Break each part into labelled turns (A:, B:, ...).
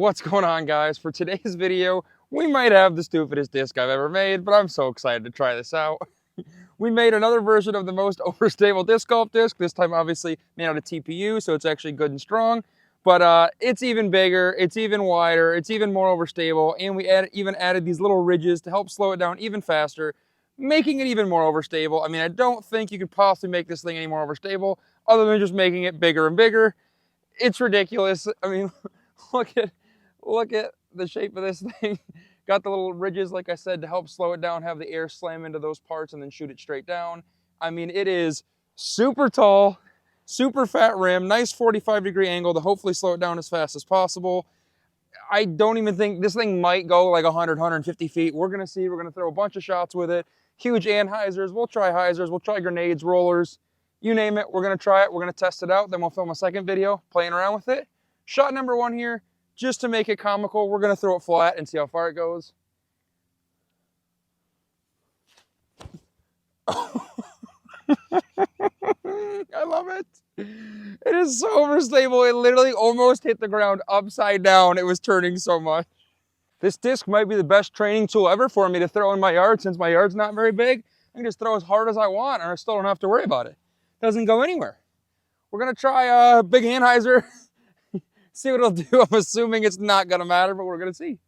A: What's going on, guys? For today's video, we might have the stupidest disc I've ever made, but I'm so excited to try this out. We made another version of the most overstable disc golf disc, this time obviously made out of TPU, so it's actually good and strong. But it's even bigger, it's even wider, it's even more overstable, and we even added these little ridges to help slow it down even faster, making it even more overstable. I mean, I don't think you could possibly make this thing any more overstable other than just making it bigger and bigger. It's ridiculous. I mean, look at the shape of this thing. Got the little ridges, like I said, to help slow it down, have the air slam into those parts and then shoot it straight down. I mean, it is super tall, super fat rim, nice 45-degree angle to hopefully slow it down as fast as possible. I don't even think this thing might go like 100, 150 feet. We're going to see. We're going to throw a bunch of shots with it. Huge hyzers. We'll try hyzers. We'll try grenades, rollers. You name it. We're going to try it. We're going to test it out. Then we'll film a second video playing around with it. Shot number one here. Just to make it comical, we're going to throw it flat and see how far it goes. I love it. It is so overstable. It literally almost hit the ground upside down. It was turning so much. This disc might be the best training tool ever for me to throw in my yard. Since my yard's not very big, I can just throw as hard as I want and I still don't have to worry about it. It doesn't go anywhere. We're going to try a big hyzer. See what it'll do. I'm assuming it's not going to matter, but we're going to see.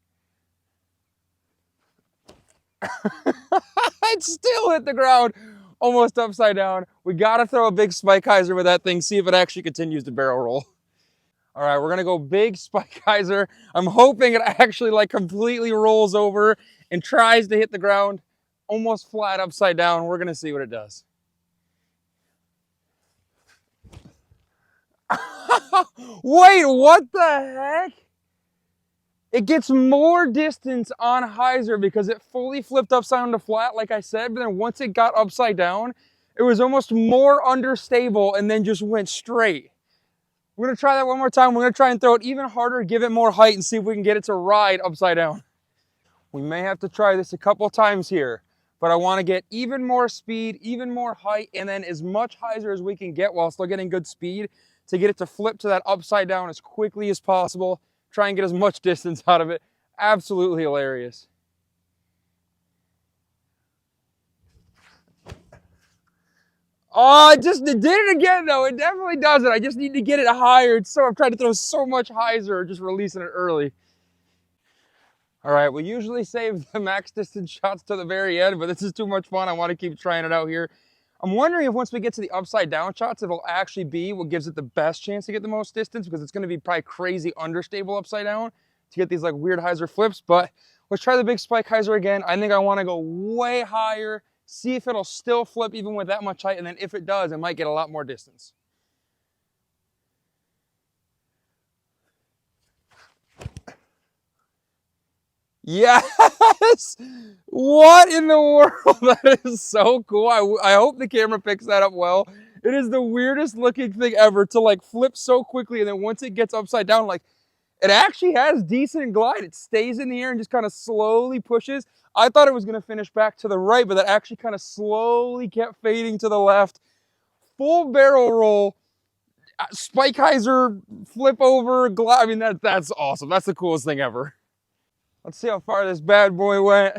A: It still hit the ground almost upside down. We got to throw a big spike hyzer with that thing, see if it actually continues to barrel roll. All right, we're going to go big spike hyzer. I'm hoping it actually like completely rolls over and tries to hit the ground almost flat upside down. We're going to see what it does. Wait, what the heck? It gets more distance on hyzer because it fully flipped upside down to flat, like I said, but then once it got upside down, it was almost more understable and then just went straight. We're going to try that one more time. We're going to try and throw it even harder, give it more height, and see if we can get it to ride upside down. We may have to try this a couple times here, but I want to get even more speed, even more height, and then as much hyzer as we can get while still getting good speed to get it to flip to that upside down as quickly as possible. Try and get as much distance out of it. Absolutely hilarious. Oh, it did it again though. It definitely does it. I just need to get it higher. I'm trying to throw so much hyzer, just releasing it early. All right, we usually save the max distance shots to the very end, but this is too much fun. I want to keep trying it out here. I'm wondering if once we get to the upside down shots, it'll actually be what gives it the best chance to get the most distance, because it's going to be probably crazy understable upside down to get these like weird hyzer flips. But let's try the big spike hyzer again. I think I want to go way higher, see if it'll still flip even with that much height, and then if it does, it might get a lot more distance. Yes! What in the world? That is so cool. I hope the camera picks that up well. It is the weirdest looking thing ever to like flip so quickly, and then once it gets upside down, like it actually has decent glide. It stays in the air and just kind of slowly pushes. I thought it was going to finish back to the right, but that actually kind of slowly kept fading to the left. Full barrel roll, spike hyzer, flip over, glide. I mean, that's awesome. That's the coolest thing ever. Let's see how far this bad boy went.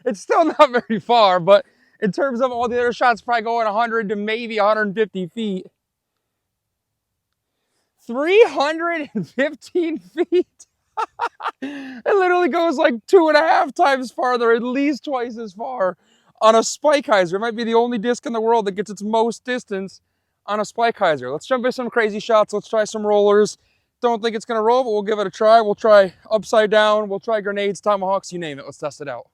A: It's still not very far, but in terms of all the other shots, probably going 100 to maybe 150 feet. 315 feet? It literally goes like 2.5 times farther, at least twice as far on a spike hyzer. It might be the only disc in the world that gets its most distance on a spike hyzer. Let's jump into some crazy shots. Let's try some rollers. Don't think it's going to roll, but we'll give it a try. We'll try upside down. We'll try grenades, tomahawks, you name it. Let's test it out.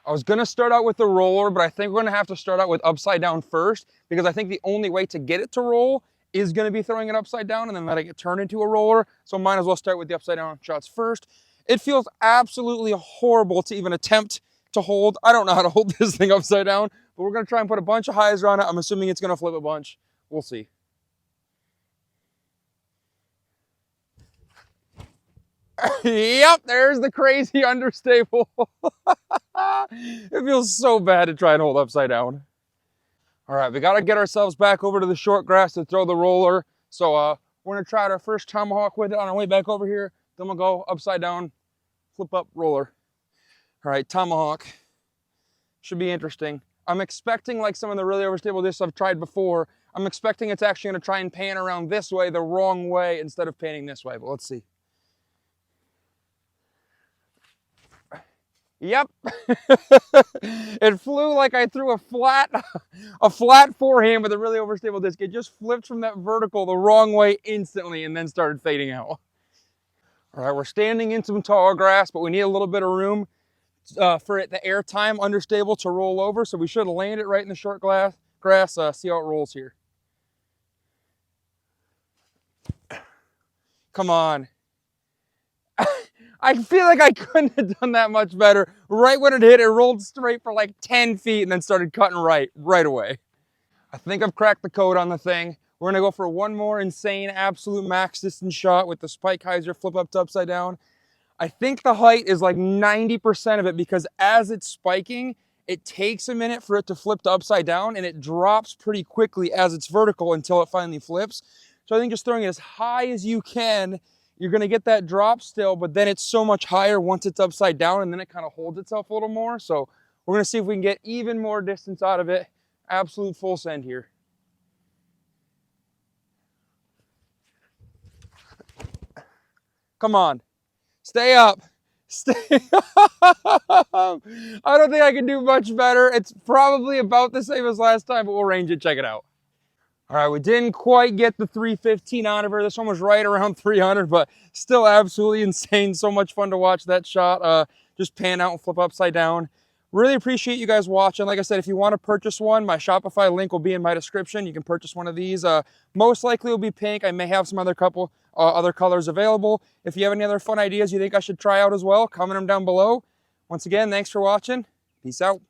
A: I was going to start out with the roller, but I think we're going to have to start out with upside down first, because I think the only way to get it to roll is going to be throwing it upside down and then letting it turn into a roller. So might as well start with the upside down shots first. It feels absolutely horrible to even attempt to hold. I don't know how to hold this thing upside down, but we're going to try and put a bunch of hyzer on it. I'm assuming it's going to flip a bunch. We'll see. Yep, there's the crazy understable. It feels so bad to try and hold upside down. All right, we got to get ourselves back over to the short grass to throw the roller. So we're going to try our first tomahawk with it on our way back over here. Then we'll go upside down, flip up roller. All right, Tomahawk. Should be interesting. I'm expecting, like some of the really overstable discs I've tried before, I'm expecting it's actually going to try and pan around this way, the wrong way, instead of panning this way, but let's see. Yep. It flew like I threw a flat forehand with a really overstable disc. It just flipped from that vertical the wrong way instantly and then started fading out. All right, we're standing in some tall grass, but we need a little bit of room for it, the air time understable to roll over. So we should land it right in the short grass. See how it rolls here. Come on. I feel like I couldn't have done that much better. Right when it hit, it rolled straight for like 10 feet and then started cutting right away. I think I've cracked the code on the thing. We're gonna go for one more insane, absolute max distance shot with the spike hyzer flip up to upside down. I think the height is like 90% of it because as it's spiking, it takes a minute for it to flip to upside down and it drops pretty quickly as it's vertical until it finally flips. So I think just throwing it as high as you can, you're gonna get that drop still, but then it's so much higher once it's upside down and then it kind of holds itself a little more. So we're gonna see if we can get even more distance out of it. Absolute full send here. Come on, stay up. Stay up. I don't think I can do much better. It's probably about the same as last time, but we'll range it, check it out. All right, we didn't quite get the 315 out of her. This one was right around 300, but still absolutely insane. So much fun to watch that shot just pan out and flip upside down. Really appreciate you guys watching. Like I said, if you want to purchase one, my Shopify link will be in my description. You can purchase one of these. Most likely will be pink. I may have some other other colors available. If you have any other fun ideas you think I should try out as well, comment them down below. Once again, thanks for watching. Peace out.